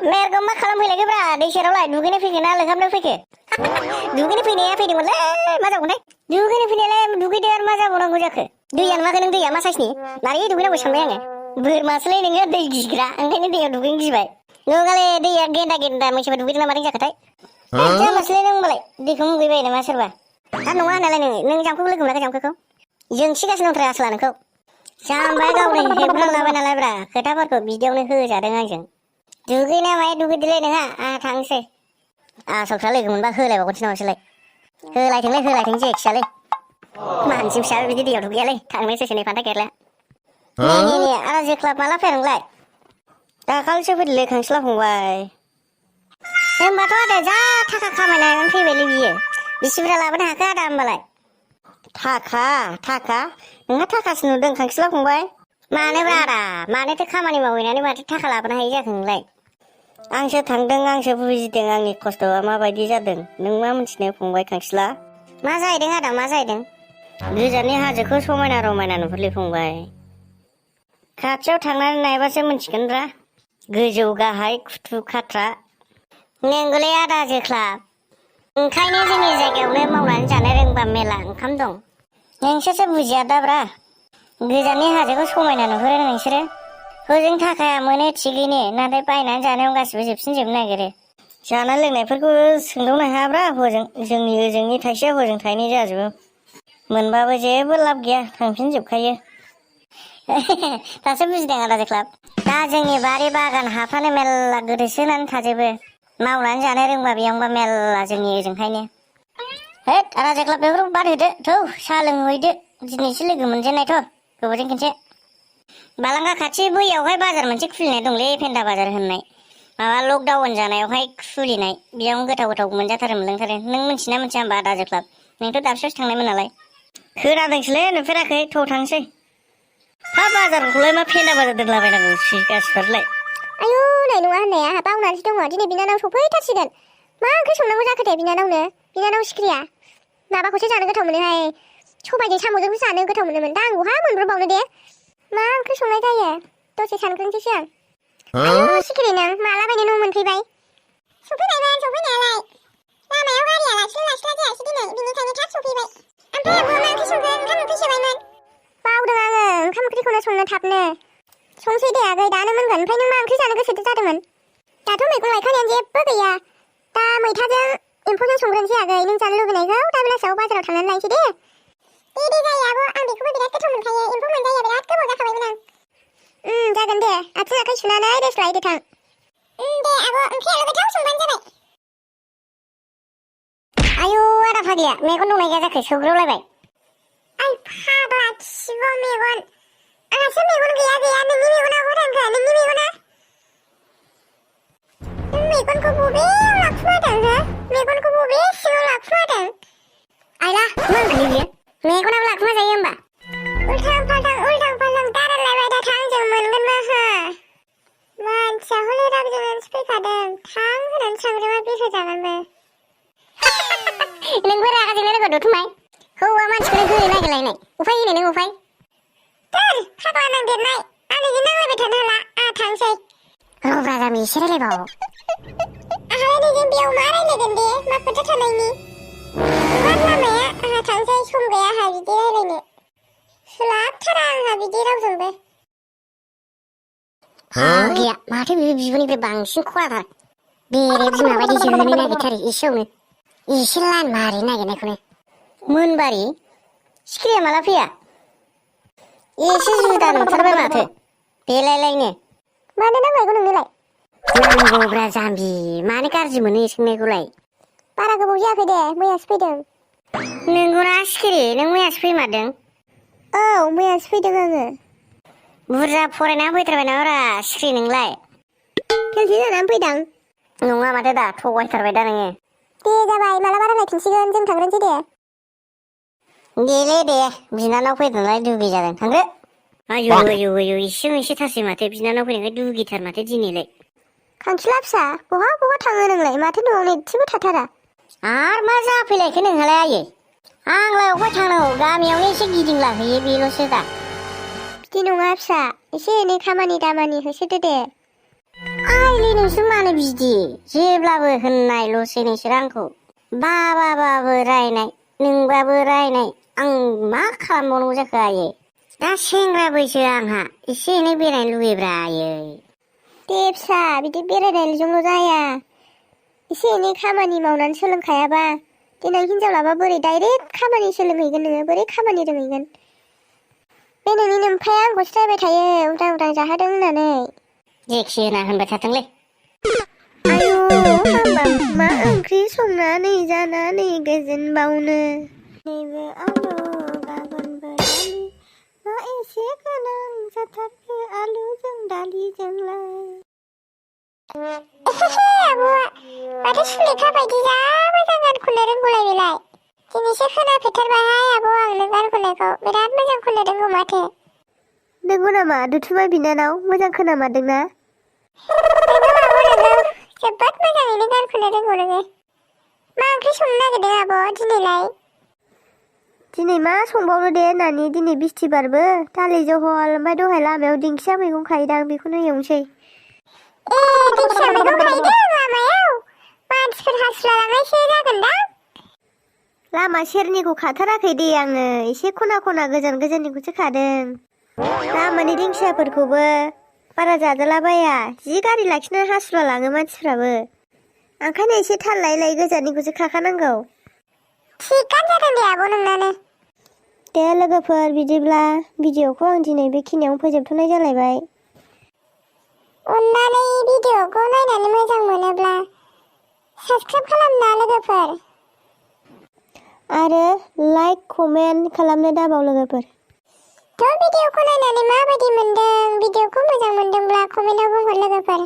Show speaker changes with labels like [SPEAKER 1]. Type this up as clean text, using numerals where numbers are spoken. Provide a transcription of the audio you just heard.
[SPEAKER 1] मेरगम मा खालामफैलायखोब्रा दै सेरावलाय दुगैनो फैखो ना लोंखामनो फैखो दुगैनो फैनाया फैदोंमोनलै मा जागौथाय दुगैनो फैनायालाय दुगैदो आरो मा जाबावनांगौ जाखो दैया नुवाखै नों दैया मा साइसनि मारै दुगैनांगौ सानबाय आङो बोरमासोलै नोङो दै गिग्रा ओंखायनो दैयाव दुगैनो गिबाय नोंगाले दैया गेन्दा गेन्दा मैसोबा दुगैदों ना मारै जाखोथाय जामासैलै नों होनबालाय दैखौ मुगैबाय नामा सोरबा आरो नङा होननालाय नों जाम्फैखौ लोगो मोनाखै जाम्फैखौ जोंसिगासिनो दंथारो आसोला नोंखौ जाम्बाया गावनो हेबग्रा लाबाय नालाय ब्रा खोथाफोरखौ बिदियावनो होजादों आंजों दुगैना माया दुगैदोलाय नोंहा आंहा थांसै आसलफ्रा लोगो मोनबा होलायबावगोनसो नामासोलाय होलायथों जेखियालै मानसि फिसा बिदि दैयाव दुगैयालै थांनोसै नै फान्था गेरला नै आरो जोख्लाब माला फैया नोंलाय दाखालिसो फैदोलै खांसिला फंबाय होनबाथ' आदा जा थाखा खामायनानै फैबायलै बियो बिसि बुरजा लाबोनो हाखो आदा होनबालाय थाखा नोंहा थाखासो नुदों खांसिला फंबाय मानोब्रा आदा मानोथो खामानि मावहैनानै माथो थाखा लाबोनो हायो जाखो नोंलाय आंसो थांदों आंसो बुजिदों आंनि खस्थ'आ माबायदि जादों नों मा मिथिनो फंबाय खांसिला मा जाहैदों आदा मा जाहैदों गोजाननि हाजोखौ समायना रमायना नुहुरलै फंबाय खाथियाव थांनानै नायबासो मिथिगोनब्रा गोजौ गाहाय खुथु खाथ्रा नोंगौलै आदा जोख्लाब ओंखायनो जोंनि जायगायावनो मावनानै जानो रोंबा मेला ओंखाम दं नोंसोरसो बुजिया दाब्रा गोजाननि हाजोखौ समायना नुहुरो नोंसोरो हजों थाखाया मोनो थिगैनो नाथाय बायनानै जानायाव गासिबो जोबसिनजोबनो नागिरो जानाय लोंनायफोरखौ सोंदावनो हायाब्रा हजों जोंनि ओजोंनि थाइसेया हजों थायनै जाजोबो मोनबाबो जेबो लाब गैया थांफिनजोबखायो दासो बुजिदों आदा जोख्लाब दा जोंनि बारि बागान हाफ्रानो मेरला गोदोसोनानै थाजोबो मावनानै जानो रोंबा बेयावबा मेरला जोंनि ओजोंहायनो हेद आदा जोख्लाब बेफोरखौ बाद होदो थौ साहा लोंहैदो दिनैसो लोगो मोनजेननायथ' गोबावजों खनसे बालांगा खाथि बैयावहाय बाजार मोनसे खुलिनाय दंलै फेन्दा बाजार होननाय माबा लकडाउन जानायावहाय खुलिनाय बेयावनो गोथाव मोनजाथारो मोनलोंथारो नों मिथिना मिथिया होमबा आदा जोख्लाब नोंथ' दाबसेयावसो थांनायमोन नालाय खोनादोंसोलै नुफेराखै थ' थांसै हा बाजारखौलाय मा फेन्दा बाजार दोनलाबायनांगौ गासिफोरलाय
[SPEAKER 2] आयु नै नङा होननाया आंहा बावनानैसो दङ दिनै बिनानाव सफैथारसिगोन मा ओंख्रि संनांगौ जाखो दे बिनानाव सिख्रिया माबाखौसो जानो गोथाव मोनोहाय सबायजों साम'जोंसो जानो गोथाव मोनोमोन दा आं बहा मोनब्रबावनो दे मा ओंख्रि संनाय जायो दसे सानग्रोनोसैसो आं आयु सिखिरि नों मालाबायनो न' मोनफैबाय सफैनायमोन सफैनायालाय लामायाव गारिया लाखिला जायासै दिनै बिनिखायनो थाब सफैबाय ओमफ्राय आब'आ मा ओंख्रि संखो ओंखाम ओंख्रि संबायमोन बावदों आङो ओंखाम ओंख्रिखौनो संनो थाबनो संसै दे आगै दानो मोनगोन ओमफ्राय नों मा ओंख्रि जानो गोसो जादोंमोन दाथ' मैगं लायखानायानो जेबो गैया दा मैथाजों एम्फौजों संग्रोनोसै आगै नों जानो लुबैनायखौ दा बेलासियाव बाजाराव थांनानै लायनोसै दे जायो आब' आं बेखौबो बिराद गोथाव मोनखायो एम्फौ मोनजायो बिराद गोबाव जाखाबायमोन आं जागोन दे आथिं आखाइ सुनानै रेस्ट लाहैदो थां दे आब' ओंख्रियाल' गोथाव संबानो जाबाय
[SPEAKER 1] आयु आदा फाग्लिया मेगन दंना गैया जाखो सौग्रावलायबाय
[SPEAKER 2] आइ फाग्ला खिब' मेगन आंहासो मेगन गैया नोंनि मेगना बहा थांखो नोंनि मेगना मेगनखौ बबेयाव लाखुमादों हो मेगनखौ बबे सिङाव लाखुमादों
[SPEAKER 1] आइला मा होनखोलै बियो मेगनाबो लाखुमा जायो होमबा
[SPEAKER 2] उल्थां फाल्थां दारायलायबाय दा थां जों मोनगोन मा हो मानसिया हले रागजोंसो फैखादों थां होनानै सांग्रामा बिरहोजागोनबो
[SPEAKER 1] नोंबो रागा जोंनो रोंगौ दथुमाय हौवा मानसिखौनो गोनो नागिरलायनाय उफाय होनो नों उफाय
[SPEAKER 2] दोर फाग्ला नांदेरनाय आं नोंजों नांलायबाय थानो हाला आंहा थांसै
[SPEAKER 1] रब्रा जामि एसे रायलायबाव
[SPEAKER 2] आंहालाय नोंजों बेयाव मा रायलायगोन दे मा खोथा थानायनि गुवार लामाया आंहा थांसै सम गैया आंहा बिदि रायलायनो सोलाबथारा आंहा बिदि रावजोंबो
[SPEAKER 1] गैया माथो बियो बिबोनिफ्राय बांसिन खराथार बेरे बिमा बायदि जोहोनो नागिरथारो एसेयावनो एसे लान मारि नागिरनायखौनो मोनबारि सिखिरिया माला फैया एसे जुदा नुथारबाय माथो बेलायलायनो
[SPEAKER 2] मानो नांलायगौ नोंनोलाय
[SPEAKER 1] नांगौब्रा जाम्बि मानो गाज्रि मोनो सोंनायखौलाय
[SPEAKER 2] बारा गोबाव जायाखै दे मैयासो फैदों
[SPEAKER 1] नोंगौना सिखिरि नों मैयासो फैमारदों
[SPEAKER 2] औ मैयासो फैदों आङो
[SPEAKER 1] बुरजा फरायना फैथारबाय नामाब्रा सिख्रि नोंलाय
[SPEAKER 2] फेलसो जानानै फैदां
[SPEAKER 1] नङा माथो दा थगायथारबाय दा नोङो
[SPEAKER 2] दे जाबाय मालाबा रायलायफिनसिगोन जों थांग्रोनोसै
[SPEAKER 1] देलै दे बिनानाव फैदोंलाय दुगि जादों थांग्रो आयु एसे थासै माथो बिनानाव फैनायखाय दुगिथार माथो दिनैलाय
[SPEAKER 2] खांखिला फिसा बहा थाङो नोंलाय माथो न'आवनो एसेबो थाथारा
[SPEAKER 1] आर मा जाफैलायखो नोंहालाय आयै आंलाय अफाय थांनांगौ गामियावनो एसे गिदिंलाहैयो बेल'सो दा
[SPEAKER 2] बिदि नङा फिसा एसे एनै खामानि दामानि होसोदो दे
[SPEAKER 1] आयै हायलै नोंसो मानो बिदि जेब्लाबो होननायल'सै नोंसोर आंखौ बाबाबाबो रायनाय नोंबाबो रायनाय आं मा खालामबावनांगौ जाखो आयै दा सेंग्रा बैसो आंहा एसे एनै बेरायनो लुगैब्रा आयै
[SPEAKER 2] दे फिसा बिदि बेरायनायजोंल' जाया एसे एनै खामानि मावनानै सोलोंखायाबा देनां हिनजाव लाबा बोरै डाइरेक्ट खामानि सोलोंहैगोन नोङो बोरै खामानि रोंहैगोन बे नोंनि नोमफाया आंखौसो रायबाय थायो उदां उदां जाहोदों होननानै
[SPEAKER 1] जेखि होना होनबाय थाथोंलै
[SPEAKER 2] आयु हामबा मा ओंख्रि संनानै जानानै गोजोनबावनो नैबे आलु गाबोनबो दालि मा एसे गोनां जाथारखो आलुजों दालिजोंलाय आब'आ माथो सुलेखा बायदि जा मोजां गान खननो रोंगौलाय बेलाय दिनैसो खोनाफेरथारबायहाय आब' आं नों गान खननायखौ बिराद मोजां खननो रोंगौ माथो नंगौ नामा दुथुमा बिनानाव मोजां खोनामारदोंना नोंगौ आब' नोंगौ जोबोद मोजाङैनो गान खननो रोंगौ नोङो मा ओंख्रि संनो नागिरदों आब' दिनैलाय दिनै मा संबावनो दे नानि दिनै बिस्थिबारबो दालि जहल ओमफ्राय दहाय लामायाव दिंखिया मैगं खाहैदां बेखौनो एवनोसै दिंखिया मैगं खाहैदों लामायाव मानसिफोर हासुला लांनायसो जागोनदां लामा सेरनिखौ खाथाराखै दे आङो एसे खना खना गोजान गोजाननिखौसो खादों लामानि दिंखियाफोरखौबो बारा जाजालाबाया जि गारि लाखिनानै हासुला लाङो मानसिफ्राबो ओंखायनो एसे थाल लायै लायै गोजाननिखौसो खाखानांगौ थिगानो जादों दे आब' नोंनानो दे लोगोफोर बिदिब्ला भिडिअखौ आं दिनै बेखिनियावनो फोजोबथ'नाय जालायबाय अननानै भिडिअखौ नायनानै मोजां मोनोब्ला साबस्क्राइब खालामना लोगोफोर आरो लाइक कमेन्ट खालामनो दाबाव लोगोफोर थ' भिडिअखौ नायनानै माबायदि मोनदों भिडिअखौ मोजां मोनदोंब्ला कमेन्टआव बुंहर लोगोफोर